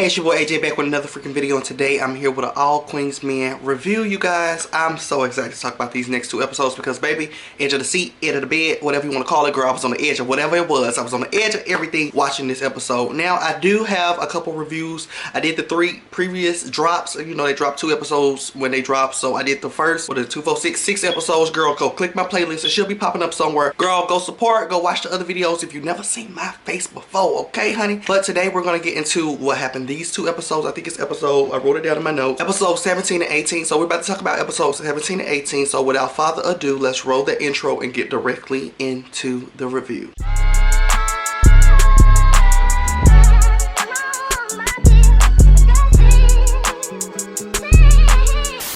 Hey, it's your boy AJ back with another freaking video, and today I'm here with an All Queens Men review, you guys. I'm so excited to talk about these next two episodes because, baby, edge of the seat, edge of the bed, whatever you want to call it, girl, I was on the edge of whatever it was. I was on the edge of everything watching this episode. Now, I do have a couple reviews. I did the 3 previous drops. You know, they dropped 2 episodes when they dropped, so I did the first, with the 246, 6 episodes. Girl, go click my playlist. It should be popping up somewhere. Girl, go support, go watch the other videos if you've never seen my face before, okay, honey? But today, we're going to get into what happened these 2 episodes. I think it's episode, I wrote it down in my notes, episode 17 and 18. So we're about to talk about episodes 17 and 18. So without further ado, let's roll the intro and get directly into the review.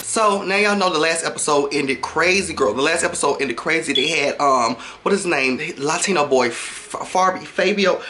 So now y'all know the last episode ended crazy, girl. The last episode ended crazy. They had what is his name? Latino boy, Fabio.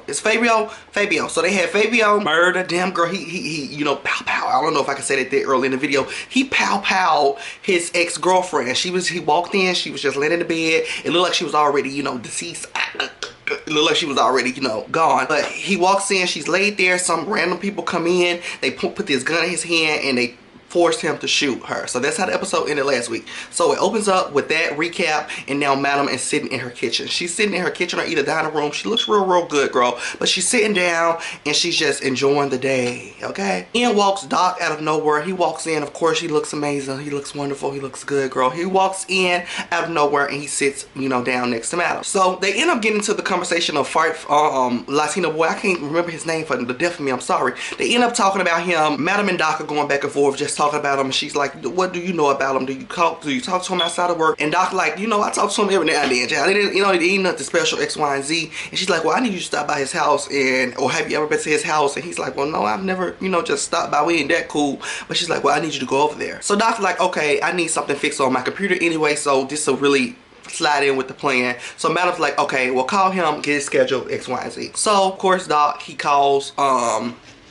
It's Fabio. So they had Fabio murder. Damn, girl. He you know, pow. I don't know if I can say that there early in the video. He pow his ex-girlfriend. He walked in. She was just laying in the bed. It looked like she was already, you know, deceased. It looked like she was already, you know, gone. But he walks in. She's laid there. Some random people come in. They put this gun in his hand and they forced him to shoot her. So that's how the episode ended last week. So it opens up with that recap, and now Madam is sitting in her kitchen. She's sitting in her kitchen or either dining room. She looks real good, girl. But she's sitting down and she's just enjoying the day, okay? In walks Doc out of nowhere. He walks in. Of course, he looks amazing. He looks wonderful. He looks good, girl. He walks in out of nowhere and he sits, you know, down next to Madam. So they end up getting to the conversation of Latino boy. I can't remember his name for the death of me. I'm sorry. They end up talking about him. Madam and Doc are going back and forth, just talking about him, and she's like, what do you know about him? Do you talk to him outside of work? And Doc like, you know, I talk to him every now and then, child. You know, he ain't nothing special, X, Y, and Z. And she's like, well, I need you to stop by his house, or have you ever been to his house? And he's like, well, no, I've never, you know, just stopped by. We ain't that cool. But she's like, well, I need you to go over there. So Doc's like, okay, I need something fixed on my computer anyway, so this will really slide in with the plan. So Madam's like, okay, well, call him, get his schedule, X, Y, and Z. So of course Doc, he calls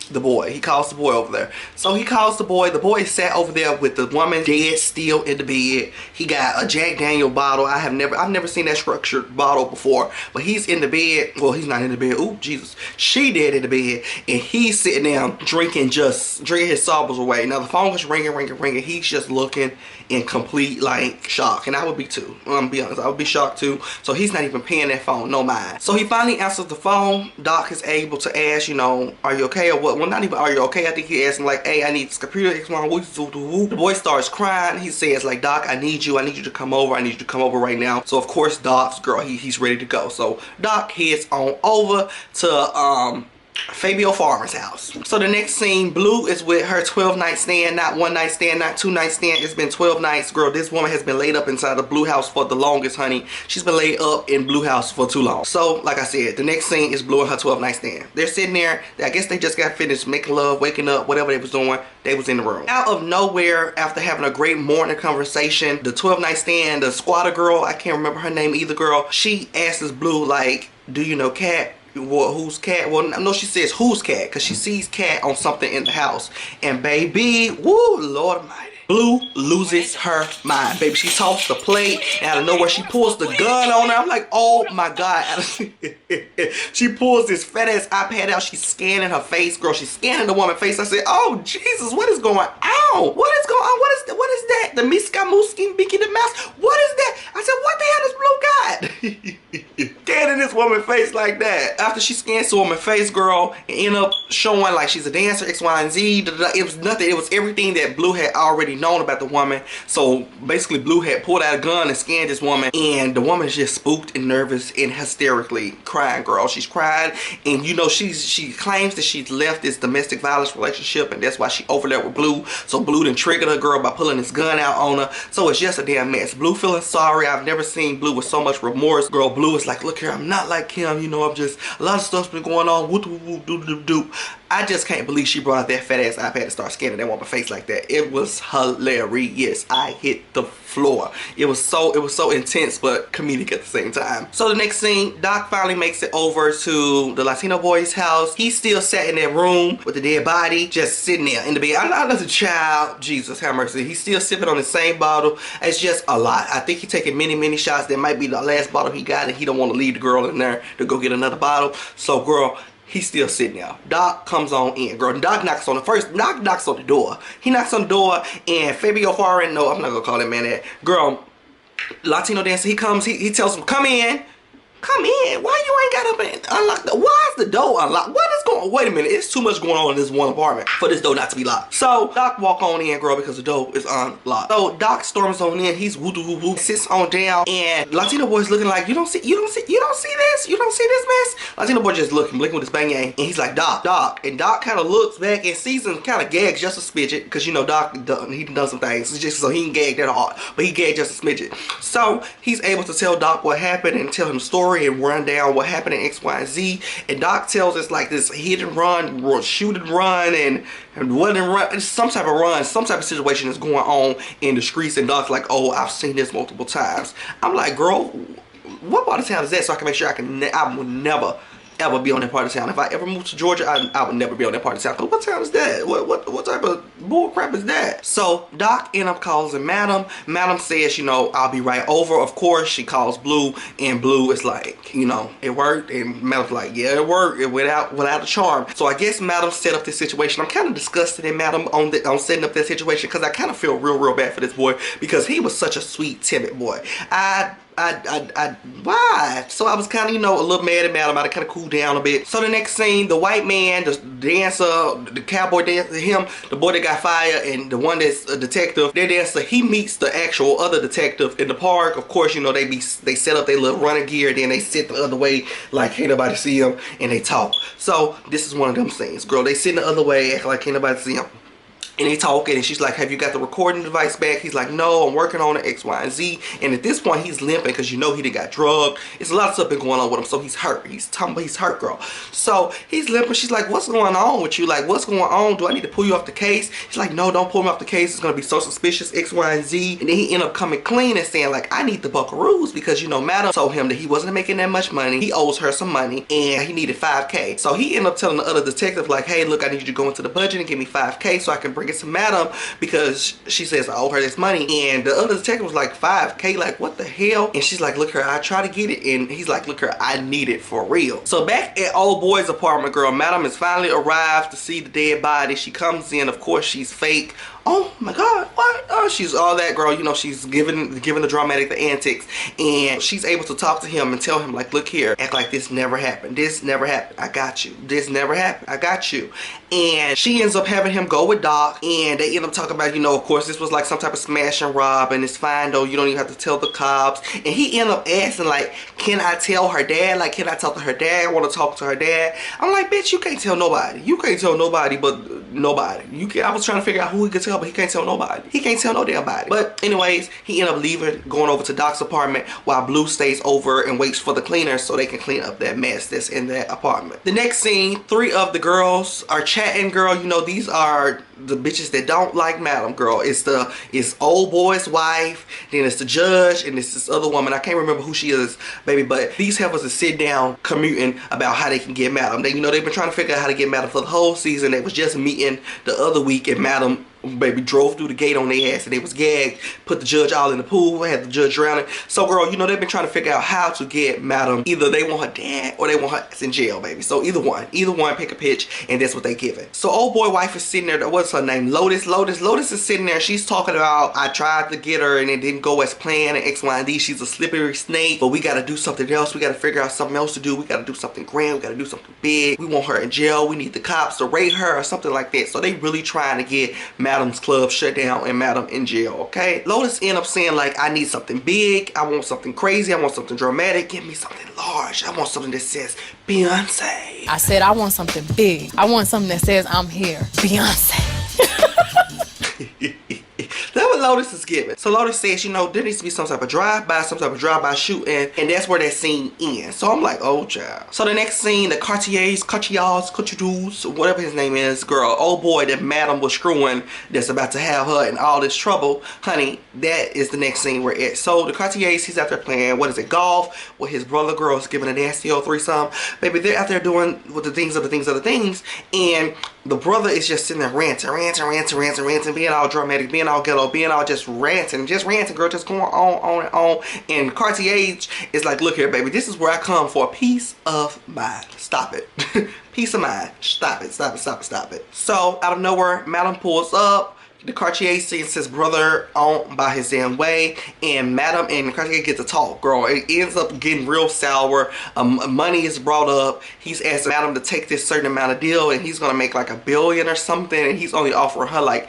the boy. He calls the boy over there. So he calls the boy. The boy sat over there with the woman dead still in the bed. He got a Jack Daniel bottle. I've never seen that structured bottle before. But he's in the bed. Well, he's not in the bed. Ooh, Jesus. She dead in the bed. And he's sitting down drinking his sorrows away. Now the phone is ringing. He's just looking in complete like shock. And I would be too. I'm gonna be honest. I would be shocked too. So he's not even paying that phone no mind. So he finally answers the phone. Doc is able to ask, you know, are you okay or what? Well, not even are you okay. I think he asked him like, hey, I need this computer. The boy starts crying. He says like, Doc, I need you to come over. I need you to come over right now. So of course Doc's girl, he's ready to go. So Doc heads on over to Fabio Farmer's house. So the next scene, Blue is with her 12-night stand, not 1 night stand, not 2 night stand. It's been 12 nights, girl. This woman has been laid up inside the Blue house for the longest, honey. She's been laid up in Blue house for too long. So, like I said, the next scene is Blue and her 12-night stand. They're sitting there. I guess they just got finished making love, waking up, whatever they was doing. They was in the room. Out of nowhere, after having a great morning conversation, the 12-night stand, the squatter girl, I can't remember her name either, girl. She asks Blue like, do you know Cat? Well, who's Cat? Well, no, she says who's Cat because she sees Cat on something in the house. And baby, woo, Lord Almighty, Blue loses her mind, baby. She tossed the plate, and out of nowhere, she pulls the gun on her. I'm like, oh my God. She pulls this fat ass iPad out. She's scanning her face, girl. She's scanning the woman's face. I said, oh Jesus, what is going on? What is going on? What is that? The Miska Muski Mickey the Mouse? What is that? I said, what the hell is Blue got? Scanning this woman's face like that. After she scans the woman's face, girl, and end up showing like she's a dancer, X, Y, and Z. It was nothing. It was everything that Blue had already known about the woman. So basically Blue had pulled out a gun and scanned this woman, and the woman is just spooked and nervous and hysterically crying, girl. She's crying, and you know she claims that she's left this domestic violence relationship, and that's why she over there with Blue. So Blue done triggered her, girl, by pulling this gun out on her. So it's just a damn mess. Blue feeling sorry. I've never seen Blue with so much remorse, girl. Blue is like, look here, I'm not like him, you know, I'm just, a lot of stuff's been going on. I just can't believe she brought out that fat ass iPad and started scanning that woman's face like that. It was hilarious. I hit the floor. It was so intense but comedic at the same time. So the next scene, Doc finally makes it over to the Latino boy's house. He's still sat in that room with the dead body, just sitting there in the bed. I'm not a child. Jesus have mercy. He's still sipping on the same bottle. It's just a lot. I think he's taking many shots. That might be the last bottle he got, and he don't want to leave the girl in there to go get another bottle. So girl, He's still sitting there. Doc comes on in, girl. Doc knocks on the first. Doc knocks on the door. He knocks on the door, and Fabio Foreign. No, I'm not gonna call that man that. Girl, Latino dancer. He comes. He tells him, "Come in." Come in. Why you ain't got up and unlock the? Why is the door unlocked? What is going on? Wait a minute. It's too much going on in this one apartment for this door not to be locked. So Doc walk on in, girl, because the door is unlocked. So Doc storms on in. He's woo woo woo, sits on down, and Latino boy's looking like, you don't see this? You don't see this mess? Latino boy just looking, blinking with his bang yang, and he's like, Doc. And Doc kind of looks back and sees him, kind of gags just a smidget, because you know Doc he done some things, just so he ain't gagged that hard, but he gagged just a smidget. So he's able to tell Doc what happened and tell him the story and run down what happened in X, Y, and Z. And Doc tells us like this hit and run, shoot and run, and what and run, some type of situation is going on in the streets. And Doc's like, oh, I've seen this multiple times. I'm like, girl, what part of town is that? So I can make sure I will never ever be on that part of town. If I ever move to Georgia, I would never be on that part of town. Cause what town is that? What type of bull crap is that? So Doc end up calling Madam. Madam says, you know, I'll be right over. Of course, she calls Blue, and Blue is like, you know, it worked. And Madam's like, yeah, it worked. It without a charm. So I guess Madam set up this situation. I'm kind of disgusted in Madam on setting up that situation, because I kind of feel real bad for this boy, because he was such a sweet, timid boy. Why? So I was kind of, you know, a little mad at Madam. I kind of cooled down a bit. So the next scene, the white man, the dancer, the cowboy dancer, him, the boy that got fired, and the one that's a detective, their dancer, he meets the actual other detective in the park. Of course, you know, they set up their little running gear, then they sit the other way like ain't nobody see him, and they talk. So this is one of them scenes, girl. They sit the other way, act like ain't nobody see him. And they talking, and she's like, have you got the recording device back? He's like, no, I'm working on it, X, Y, and Z. And at this point, he's limping, because you know he done got drugged. It's a lot of stuff been going on with him, so he's hurt. He's hurt, girl. So he's limping. She's like, what's going on with you? Like, what's going on? Do I need to pull you off the case? He's like, no, don't pull me off the case. It's going to be so suspicious, X, Y, and Z. And then he ended up coming clean and saying, like, I need the buckaroos, because, you know, Madam told him that he wasn't making that much money. He owes her some money, and he needed $5K. So he ended up telling the other detective, like, hey, look, I need you to go into the budget and give me $5K so I can bring it to Madam, because she says I owe her this money. And the other detective was like, $5K, like what the hell? And she's like, look her, I try to get it. And he's like, look her, I need it for real. So back at old boy's apartment, girl, Madam has finally arrived to see the dead body. She comes in, of course she's fake. Oh my God, what? Oh, she's all that, girl. You know, she's giving the dramatic, the antics, and she's able to talk to him and tell him, like, look here, act like this never happened. This never happened. I got you. This never happened. I got you. And she ends up having him go with Doc, and they end up talking about, you know, of course, this was like some type of smash and rob, and it's fine though. You don't even have to tell the cops. And he ended up asking, like, can I tell her dad? Like, can I talk to her dad? I want to talk to her dad. I'm like, bitch, you can't tell nobody. You can't tell nobody but nobody. You can. I was trying to figure out who he could tell, but he can't tell nobody. He can't tell no damn body. But anyways, he ended up leaving, going over to Doc's apartment, while Blue stays over and waits for the cleaners so they can clean up that mess that's in that apartment. The next scene, 3 of the girls are chatting, girl. You know, these are the bitches that don't like Madam, girl. It's old boy's wife, then it's the judge, and it's this other woman. I can't remember who she is, baby, but these heifers are sit down commuting about how they can get Madam. They, you know, they've been trying to figure out how to get Madam for the whole season. They was just meeting the other week, and Madam, baby, drove through the gate on their ass, and they was gagged, put the judge all in the pool, had the judge drowning. So girl, you know, they've been trying to figure out how to get Madam. Either they want her dad or they want her ass in jail, baby. So either one, pick a pitch, and that's what they giving. So old boy wife is sitting there, what's her name, Lotus is sitting there. She's talking about, I tried to get her and it didn't go as planned, and X, Y, and Z. She's a slippery snake, but we got to do something else. We got to figure out something else to do. We got to do something grand. We got to do something big. We want her in jail. We need the cops to raid her or something like that. So they really trying to get Madam's club shut down and Madam in jail, okay? Lotus end up saying, like, I need something big. I want something crazy. I want something dramatic. Give me something large. I want something that says Beyonce. I said I want something big. I want something that says I'm here. Beyonce. That's what Lotus is giving. So Lotus says, you know, there needs to be some type of drive-by shooting, and that's where that scene ends. So I'm like, oh child. So the next scene, the Cartiers, whatever his name is, girl, old boy that Madam was screwing, that's about to have her in all this trouble, honey, that is the next scene we're at. So the Cartiers, he's out there playing, what is it, golf, with his brother, girls giving a nasty old threesome. Baby, they're out there doing with the things, and the brother is just sitting there ranting, being all dramatic, being all ghetto, being all just ranting, girl, just going on and on. And Cartier is like, look here, baby, this is where I come for a peace of mind. Stop it. Peace of mind. Stop it, stop it, stop it, stop it. So out of nowhere, Madam pulls up. The Cartier sees his brother on by his damn way, and Madam and Cartier get to talk, girl. It ends up getting real sour. Money is brought up. He's asked Madam to take this certain amount of deal, and he's gonna make like $1 billion or something, and he's only offering her like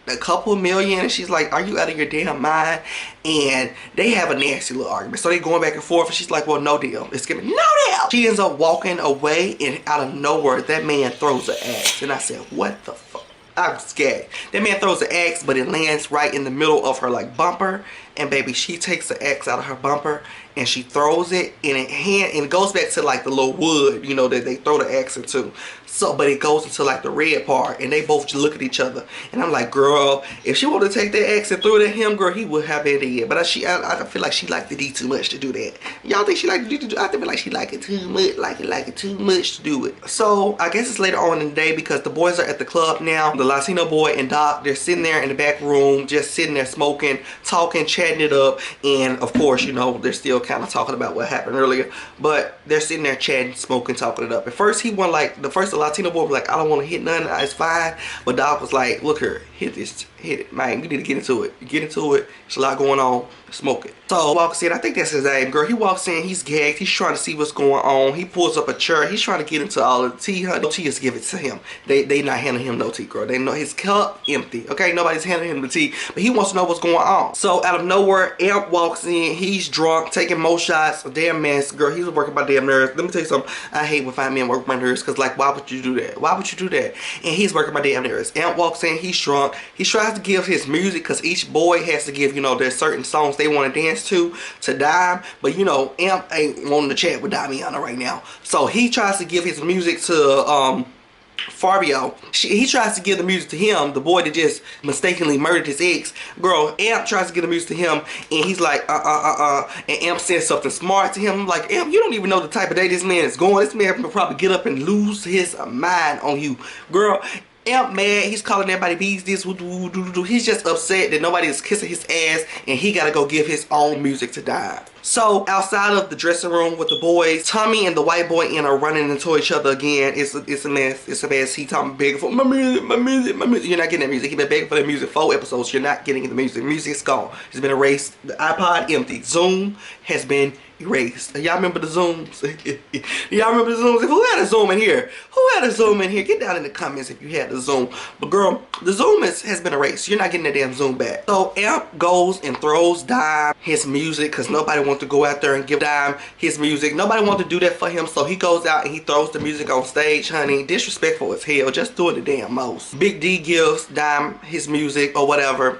a couple million, and she's like, are you out of your damn mind? And they have a nasty little argument, so they going back and forth, and she's like, well, no deal. It's giving no deal. She ends up walking away, and out of nowhere that man throws an axe, and I said, what the fuck? I'm scared. That man throws the axe, but it lands right in the middle of her like bumper, and baby, she takes the axe out of her bumper and she throws it, and it goes back to like the little wood, you know, that they throw the axe into. So, but it goes into like the red part, and they both just look at each other, and I'm like, girl, if she wanted to take that axe and throw it at him, girl, he would have been dead. But I feel like she liked the D too much to do that. Y'all think she liked the D too? I feel like she liked it too much, like it too much to do it. So I guess it's later on in the day, because the boys are at the club now. The Latino boy and Doc, they're sitting there in the back room, just sitting there smoking, talking, chatting it up, and of course, you know, they're still kind of talking about what happened earlier, but they're sitting there chatting, smoking, talking it up. At first, he went like, the Latino boy was like, I don't want to hit nothing, it's fine. But Doc was like, look here, hit it, man, we need to get into it. Get into it. There's a lot going on. Smoke it. So walks in, I think that's his name, girl. He walks in, he's gagged, he's trying to see what's going on. He pulls up a chair, he's trying to get into all of the tea. No tea is give it to him. They not handing him no tea, girl. They know his cup empty. Okay, nobody's handing him the tea, but he wants to know what's going on. So out of nowhere, Amp walks in, he's drunk, taking more shots. A damn mess, girl. He's working my damn nerves. Let me tell you something. I hate when fine men work my nerves, because like, why would you do that? Why would you do that? And he's working my damn nerves. Amp walks in, he's drunk. He tries to give his music, because each boy has to give, you know, there's certain songs they want to dance to Dime, but you know, Amp ain't wanting to chat with Damiana right now, so he tries to give his music to Fabio. He tries to give the music to him, the boy that just mistakenly murdered his ex. Girl, Amp tries to give the music to him, and he's like, and Amp says something smart to him. I'm like, Amp, you don't even know the type of day this man is going. This man will probably get up and lose his mind on you, girl. Amp mad, he's calling everybody bees this, he's just upset that nobody is kissing his ass, and he gotta go give his own music to Dime. So outside of the dressing room with the boys, Tommy and the white boy are running into each other again. It's a mess. It's a mess. He talking begging for my music, my music, my music. You're not getting that music. He been begging for that music 4 episodes. You're not getting the music. The music is gone. It's been erased. The iPod empty. Zoom has been erased. Y'all remember the Zooms? Y'all remember the Zooms? Who had a Zoom in here? Who had a Zoom in here? Get down in the comments if you had the Zoom. But girl, the Zoom has been erased. You're not getting that damn Zoom back. So Amp goes and throws Dime his music, because nobody wants to go out there and give Dime his music. Nobody wants to do that for him, so he goes out and he throws the music on stage, honey. Disrespectful as hell. Just doing the damn most. Big D gives Dime his music or whatever.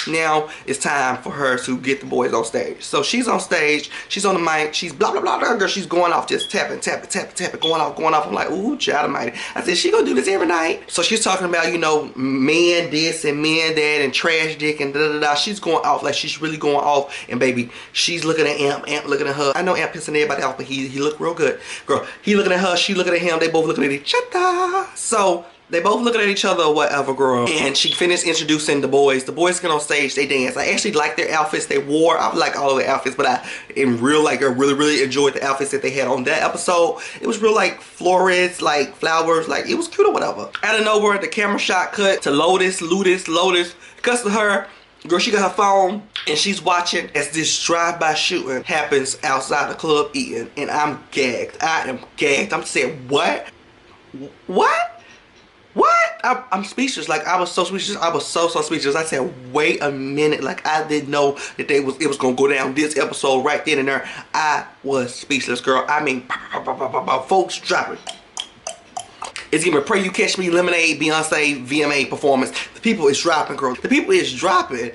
Now it's time for her to get the boys on stage. So she's on stage, she's on the mic, she's blah blah blah blah, girl, she's going off, just tapping, going off. I'm like, ooh, child almighty. I said, she gonna do this every night. So she's talking about, you know, men this and men that and trash dick and da da da. She's going off, like she's really going off. And baby, she's looking at Amp looking at her. I know Amp pissing everybody off, but he looked real good. Girl, he looking at her, she looking at him, they both looking at each other. So they both looking at each other or whatever, girl. And she finished introducing the boys. The boys get on stage, they dance. I actually like their outfits they wore. I like all of the outfits, but I really enjoyed the outfits that they had on that episode. It was real like florists, like flowers, like it was cute or whatever. Out of nowhere, the camera shot cut to Lotus. Cuts to her. Girl, she got her phone and she's watching as this drive-by shooting happens outside the club eating. And I'm gagged. I am gagged. I'm saying, what? What? What? I'm speechless. Like, I was so speechless. I was so speechless. I said, wait a minute. Like, I didn't know that it was gonna go down this episode right then and there. I was speechless, girl. I mean, folks dropping. It's giving Pray You Catch Me, Lemonade, Beyonce, VMA performance. The people is dropping, girl. The people is dropping.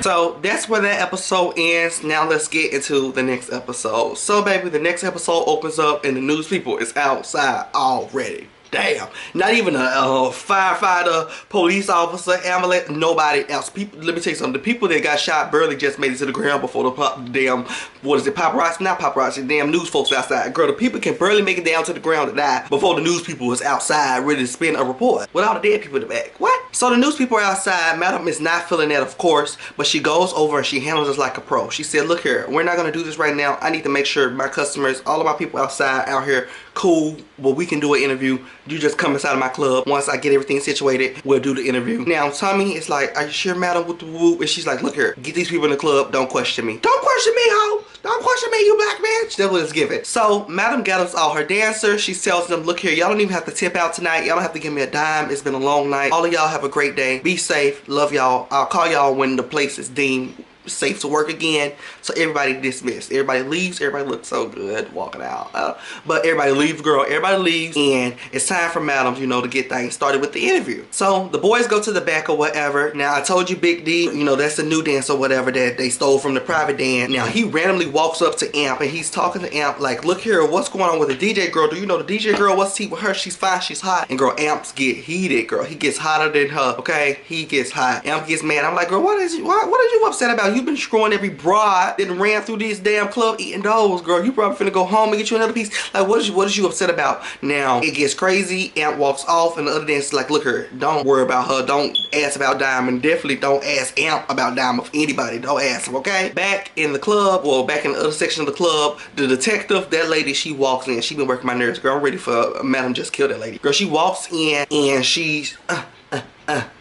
So that's where that episode ends. Now let's get into the next episode. So baby, the next episode opens up and the news people is outside already. Damn, not even a firefighter, police officer, ambulance, nobody else. People, let me tell you something. The people that got shot barely just made it to the ground before the damn, what is it, paparazzi? Not paparazzi, damn news folks outside. Girl, the people can barely make it down to the ground to die before the news people was outside ready to spin a report with all the dead people in the back. What? So the news people are outside. Madam is not feeling that, of course, but she goes over and she handles us like a pro. She said, look here, we're not going to do this right now. I need to make sure my customers, all of my people outside out here, cool, well, we can do an interview. You just come inside of my club. Once I get everything situated, we'll do the interview. Now Tommy is like, are you sure, madam? With the whoop? And she's like, look here, get these people in the club, don't question me. Don't question me, ho! Don't question me, you black bitch. That's what it's giving. So madam gathers all her dancers. She tells them, look here, y'all don't even have to tip out tonight. Y'all don't have to give me a dime. It's been a long night. All of y'all have a great day. Be safe. Love y'all. I'll call y'all when the place is deemed safe to work again. So everybody dismissed. Everybody leaves. Everybody looks so good walking out. But everybody leaves, girl. Everybody leaves. And it's time for madams, you know, to get things started with the interview. So the boys go to the back or whatever. Now I told you Big D, you know, that's the new dance or whatever that they stole from the private dance. Now he randomly walks up to Amp and he's talking to Amp like, look here, what's going on with the DJ girl? Do you know the DJ girl? What's tea with her? She's fine. She's hot. And girl, Amps get heated, girl. He gets hotter than her. Okay? He gets hot. Amp gets mad. I'm like, girl, what are you upset about? You've been screwing every broad that ran through this damn club eating those, girl. You probably finna go home and get you another piece. Like, what is you upset about? Now it gets crazy. Amp walks off and the other dancers like, look her, don't worry about her. Don't ask about Diamond. Definitely don't ask Amp about Diamond. If anybody, don't ask him, okay? Back in the club, well, back in the other section of the club, the detective, that lady, she walks in. She been working my nerves, girl. I'm ready for madam just killed that lady. Girl, she walks in and she's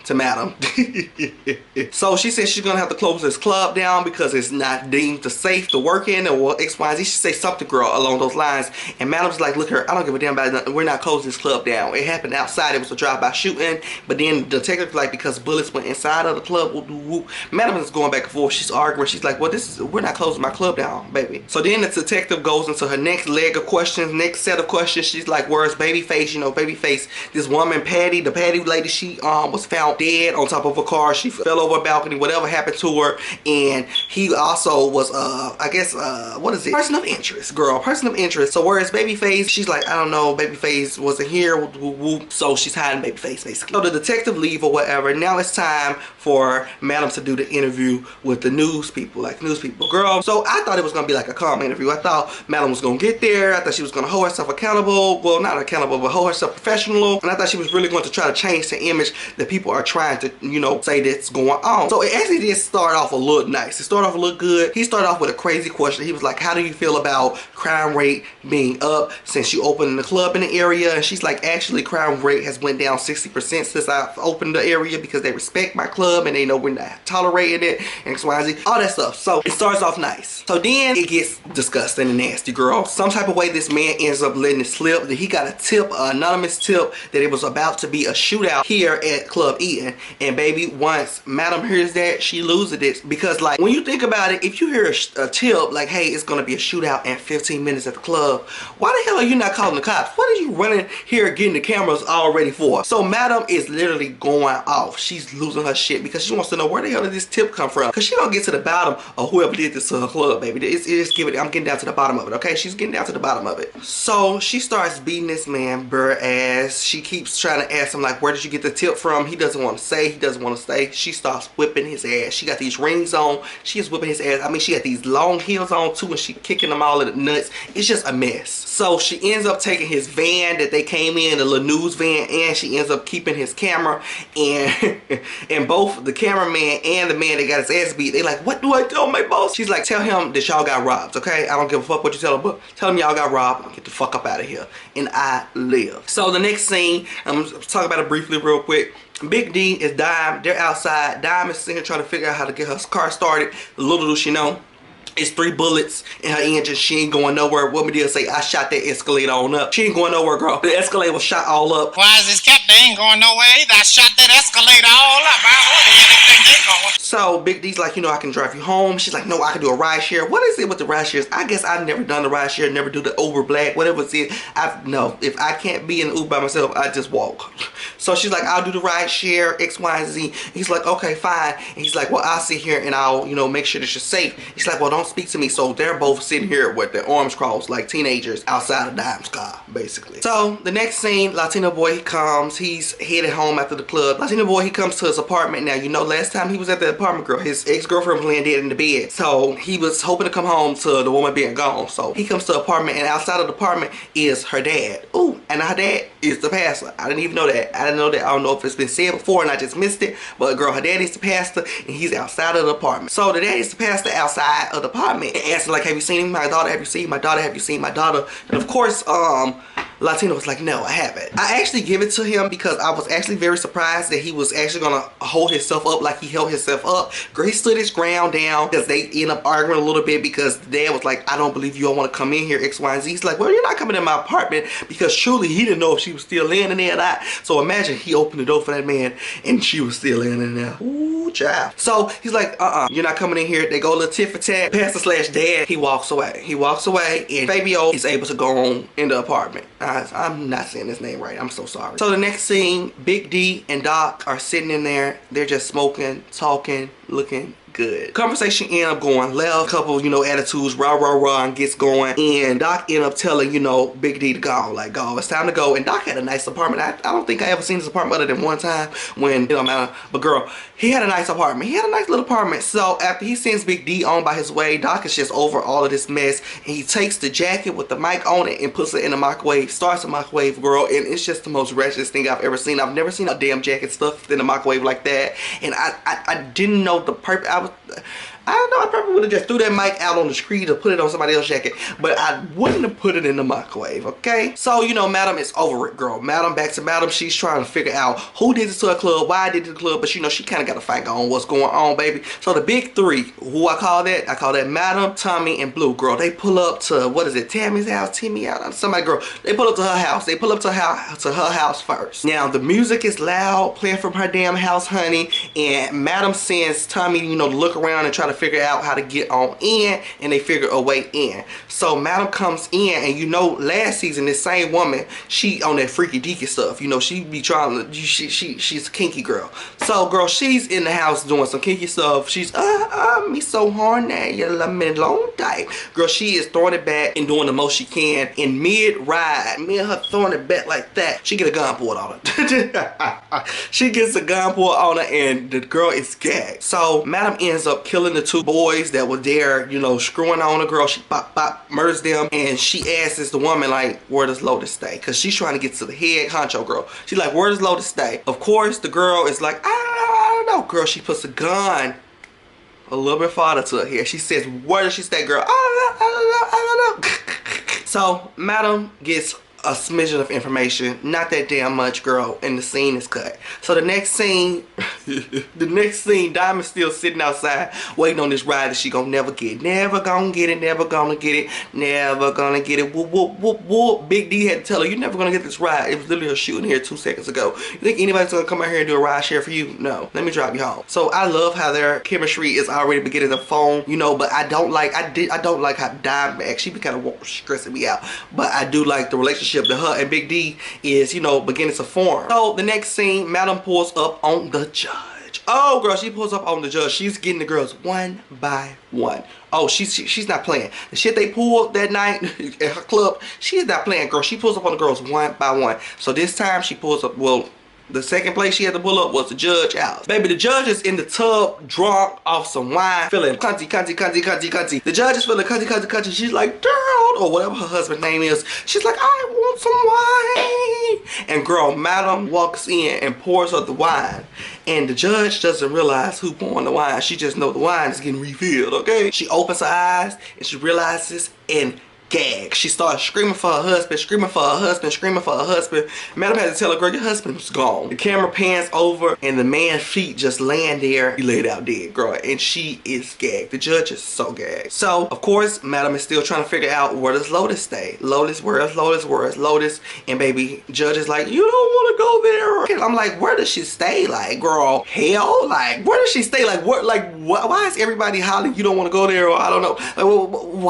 to madam. So she says she's gonna have to close this club down because it's not deemed safe to work in, or X, Y, Z. She say something, girl, along those lines. And madam's like, look her, I don't give a damn about it. We're not closing this club down. It happened outside. It was a drive-by shooting. But then the detective like, because bullets went inside of the club. Whoop, whoop, whoop. Madam is going back and forth. She's arguing. She's like, well, we're not closing my club down, baby. So then the detective goes into her next leg of questions, next set of questions. She's like, where's Babyface? You know, Babyface, this woman, Patty, the Patty lady, she was found dead on top of a car. She fell over a balcony, whatever happened to her. And he also was I guess what is it, person of interest, girl, person of interest. So whereas Babyface, she's like, I don't know, Babyface wasn't here, whoop, whoop, whoop. So she's hiding Babyface basically. So the detective leave or whatever. Now it's time for madam to do the interview with the news people, like news people, girl. So I thought it was gonna be like a calm interview. I thought madam was gonna get there. I thought she was gonna hold herself accountable, well, not accountable, but hold herself professional. And I thought she was really going to try to change the image that people are trying to, you know, say that's going on. So it actually did start off a little nice. It started off a little good. He started off with a crazy question. He was like, how do you feel about crime rate being up since you opened the club in the area? And she's like, actually crime rate has went down 60% since I've opened the area because they respect my club and they know we're not tolerating it, and X, Y, Z, all that stuff. So it starts off nice. So then it gets disgusting and nasty, girl. Some type of way this man ends up letting it slip that he got a tip, an anonymous tip, that it was about to be a shootout here at Club Eden. And baby, once madam hears that, she loses it. Because like, when you think about it, if you hear a tip like, hey, it's gonna be a shootout in 15 minutes at the club, why the hell are you not calling the cops? What are you running here getting the cameras all ready for? So madam is literally going off. She's losing her shit because she wants to know where the hell did this tip come from? Because she don't get to the bottom of whoever did this to her club, baby. I'm getting down to the bottom of it, okay? She's getting down to the bottom of it. So she starts beating this man bare ass. She keeps trying to ask him like, where did you get the tip from? He doesn't want to say. He doesn't want to say. She starts whipping his ass. She got these rings on. She is whipping his ass. I mean, she got these long heels on too, and she kicking them all in the nuts. It's just a mess. So she ends up taking his van that they came in, the little news van, and she ends up keeping his camera. And and both the cameraman and the man that got his ass beat, they like, what do I tell my boss? She's like, tell him that y'all got robbed, okay? I don't give a fuck what you tell him, but tell him y'all got robbed. Get the fuck up out of here. And I live. So the next scene, I'm gonna talk about it briefly real quick. Big D is Dime. They're outside. Dime is sitting here trying to figure out how to get her car started. Little does she know, it's 3 bullets in her engine. She ain't going nowhere. What Madea say, I shot that Escalade on up. She ain't going nowhere, girl. The Escalade was shot all up. Why is this cat? They ain't going nowhere either. I shot that Escalade all up. I don't know where the hell they going. So Big D's like, you know, I can drive you home. She's like, no, I can do a ride share. What is it with the ride shares? I guess I've never done the ride share, never do the Uber Black, whatever it's it. No, if I can't be in the Uber by myself, I just walk. So she's like, I'll do the ride share, X, Y, and Z. He's like, okay, fine. And he's like, well, I'll sit here and I'll, you know, make sure that you're safe. He's like, well, don't speak to me. So they're both sitting here with their arms crossed like teenagers outside of Dime's car, basically. So the next scene, Latino boy, he comes. He's headed home after the club. Latino boy, he comes to his apartment. Now, you know, last time he was at the apartment, girl, his ex-girlfriend was laying dead in the bed. So he was hoping to come home to the woman being gone. So he comes to the apartment, and outside of the apartment is her dad. Ooh, and her dad is the pastor. I didn't even know that. I I know that I don't know if it's been said before and I just missed it, but girl, her daddy's the pastor and he's outside of the apartment. So the daddy's the pastor outside of the apartment and asking like, have you seen my daughter? Have you seen my daughter? Have you seen my daughter? And of course, Latino was like, no, I haven't. I actually give it to him because I was actually very surprised that he was actually gonna hold himself up like he held himself up. Girl, he stood his ground down because they end up arguing a little bit because the dad was like, I don't believe you don't want to come in here, X, Y, and Z. He's like, well, you're not coming in my apartment, because truly he didn't know if she was still laying in there or not. So imagine he opened the door for that man and she was still laying in there. Ooh, child. So he's like, you're not coming in here. They go a little tit for tat. Pastor slash dad, he walks away. He walks away and Fabio is able to go on in the apartment. I'm not saying his name right. I'm so sorry. So the next scene, Big D and Doc are sitting in there. They're just smoking, talking, looking good. Conversation end up going left. Couple, you know, attitudes, rah, and gets going. And Doc end up telling, you know, Big D to go. Like, go, it's time to go. And Doc had a nice apartment. I don't think I ever seen his apartment other than one time when, you know, but girl, he had a nice apartment. He had a nice little apartment. So after he sends Big D on by his way, Doc is just over all of this mess. And he takes the jacket with the mic on it and puts it in the microwave, starts the microwave, girl. And it's just the most wretched thing I've ever seen. I've never seen a damn jacket stuffed in the microwave like that. And I didn't know the purpose. I don't know, I probably would have just threw that mic out on the street or put it on somebody else's jacket, but I wouldn't have put it in the microwave, okay? So, you know, Madam is over it, girl. Madam, back to Madam, she's trying to figure out who did this to her club, why I did it to the club, but you know, she kind of got a fight on what's going on, baby. So the big three, who I call that Madam, Tommy, and Blue, girl. They pull up to, what is it, Tammy's house, Timmy out, somebody, girl. They pull up to her house. They pull up to her house first. Now, the music is loud, playing from her damn house, honey, and Madam sends Tommy, you know, to look around and try to figure out how to get on in, and they figure a way in. So Madam comes in, and you know, last season this same woman, she on that freaky deaky stuff. You know, she be trying to, she's a kinky girl. So girl, she's in the house doing some kinky stuff. She's me so horny, you love me long time. Girl, she is throwing it back and doing the most she can. In mid-ride, me and her throwing it back like that, she get a gun pulled on her. She gets a gun pulled on her, and the girl is gagged. So Madam ends up killing the two boys that were there, you know, screwing on the girl. She murders them, and she asks the woman, like, where does Lotus stay? Because she's trying to get to the head honcho girl. She's like, where does Lotus stay? Of course, the girl is like, I don't know, girl. She puts a gun a little bit farther to her hair. She says, where does she stay, girl? I don't know. So Madam gets a smidgen of information, not that damn much, girl, and the scene is cut. So the next scene, Diamond's still sitting outside waiting on this ride that she gonna never get. Never gonna get it, never gonna get it, never gonna get it. Whoop, whoop, whoop, whoop. Big D had to tell her, you're never gonna get this ride. It was literally a shooting here 2 seconds ago. You think anybody's gonna come out here and do a ride share for you? No. Let me drop you home. So I love how their chemistry is already beginning to form, you know, but I don't like how Diamond, she be kind of stressing me out, but I do like the relationship that her and Big D is, you know, beginning to form. So the next scene, Madam pulls up on the judge. Oh, girl, she pulls up on the judge. She's getting the girls one by one. Oh, she's not playing. The shit they pulled that night at her club, she's not playing, girl. She pulls up on the girls one by one. So this time she pulls up, well, the second place she had to pull up was the judge house. Baby, the judge is in the tub, drunk off some wine, feeling cunty. The judge is feeling cunty. She's like, Gerald, or whatever her husband's name is. She's like, I want some wine. And girl, Madam walks in and pours her the wine. And the judge doesn't realize who pouring the wine. She just knows the wine is getting refilled, okay? She opens her eyes and she realizes, and gag. She starts screaming for her husband, screaming for her husband. Madam had to tell her, girl, your husband was gone. The camera pans over and the man's feet just laying there. He laid out dead, girl, and she is gagged. The judge is so gagged. So, of course, Madam is still trying to figure out, where does Lotus stay? Lotus, where is Lotus? Where is Lotus? And baby, judge is like, you don't want to go there. And I'm like, where does she stay? Like, girl, hell? Like, where does she stay? Like, what? Like, why is everybody hollering you don't want to go there? Or I don't know. Like,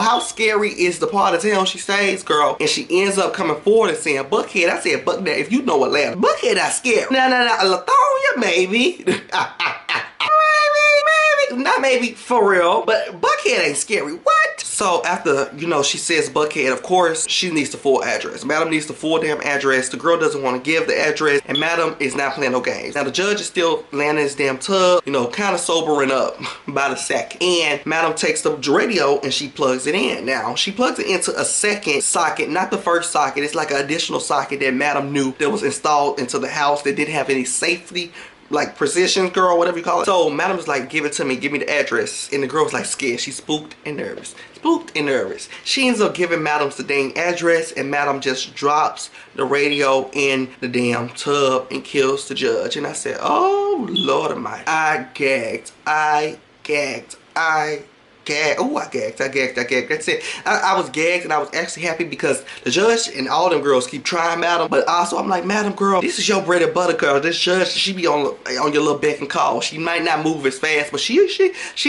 how scary is the part of town she stays, girl? And she ends up coming forward and saying, Buckhead. I said, Buckhead, if you know Atlanta, Buckhead not scary. Nah, Latonia, maybe. Maybe. Not maybe, for real. But Buckhead ain't scary. What? So after, you know, she says Buckhead, of course, she needs the full address. Madam needs the full damn address. The girl doesn't want to give the address, and Madam is not playing no games. Now the judge is still laying in his damn tub, you know, kind of sobering up by the second. And Madam takes the radio and she plugs it in. Now, she plugs it into a second socket, not the first socket. It's like an additional socket that Madam knew that was installed into the house that didn't have any safety, like precision, girl, whatever you call it. So Madam's like, give it to me, give me the address. And the girl's like scared. She's spooked and nervous. Spooked and nervous. She ends up giving Madam the dang address, and Madam just drops the radio in the damn tub and kills the judge. And I said, oh Lord almighty. I gagged. I gagged. Oh, I gagged. That's it. I was gagged, and I was actually happy because the judge and all them girls keep trying Madam. But also, I'm like, Madam, girl, this is your bread and butter, girl. This judge, she be on your little beck and call. She might not move as fast, but she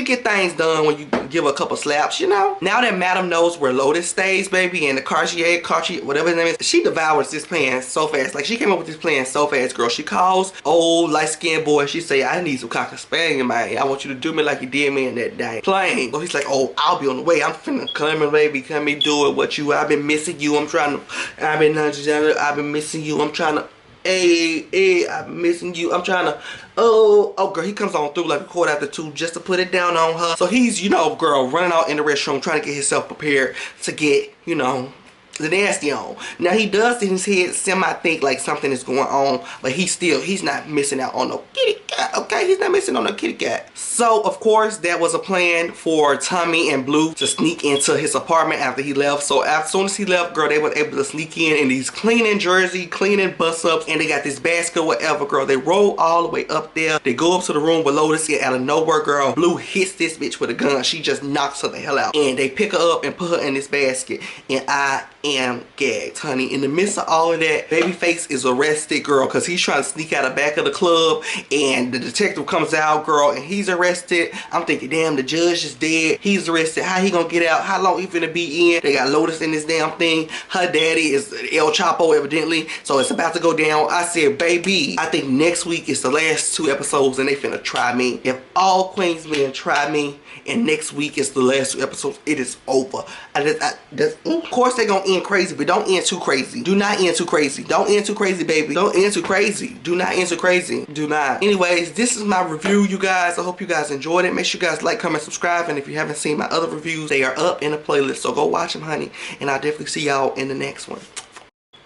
get things done when you give her a couple slaps, you know? Now that Madam knows where Lotus stays, baby, and the Cartier, whatever his name is, she devours this plan so fast. Like, she came up with this plan so fast, girl. She calls old light-skinned boy. She say, I need some Cocker Spaniel, man. I want you to do me like you did me in that dang plane. So he's like, oh, I'll be on the way. I'm finna come in, baby. Come and do it. What you? I've been missing you. I've been missing you. I'm trying to. Hey, I've been missing you. I'm trying to. Oh, girl, he comes on through like a quarter after 2 just to put it down on her. So he's, you know, girl, running out in the restroom trying to get himself prepared to get, you know, the nasty on. Now he does in his head semi-think like something is going on, but he's not missing out on no kitty cat, okay? He's not missing on no kitty cat. So, of course, that was a plan for Tommy and Blue to sneak into his apartment after he left. So, as soon as he left, girl, they were able to sneak in these cleaning jersey, cleaning bus-ups, and they got this basket, whatever, girl. They roll all the way up there. They go up to the room with Lotus, and out of nowhere, girl, Blue hits this bitch with a gun. She just knocks her the hell out. And they pick her up and put her in this basket. And I am gagged, honey. In the midst of all of that, Babyface is arrested, girl, because he's trying to sneak out the back of the club, and the detective comes out, girl, and he's arrested. I'm thinking, damn, the judge is dead. He's arrested. How he gonna get out? How long he finna be in? They got Lotus in this damn thing. Her daddy is El Chapo, evidently, so it's about to go down. I said, baby, I think next week is the last 2 episodes, and they finna try me. If all Queens men try me, and next week is the last 2 episodes, it is over. Of course they gonna end crazy, but don't end too crazy. Do not end too crazy. Don't end too crazy, baby. Don't end too crazy. Do not end too crazy. Do not. Anyways, this is my review, you guys. I hope you guys enjoyed it. Make sure you guys like, comment, subscribe, and if you haven't seen my other reviews, they are up in the playlist, so go watch them, honey, and I'll definitely see y'all in the next one.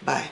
Bye.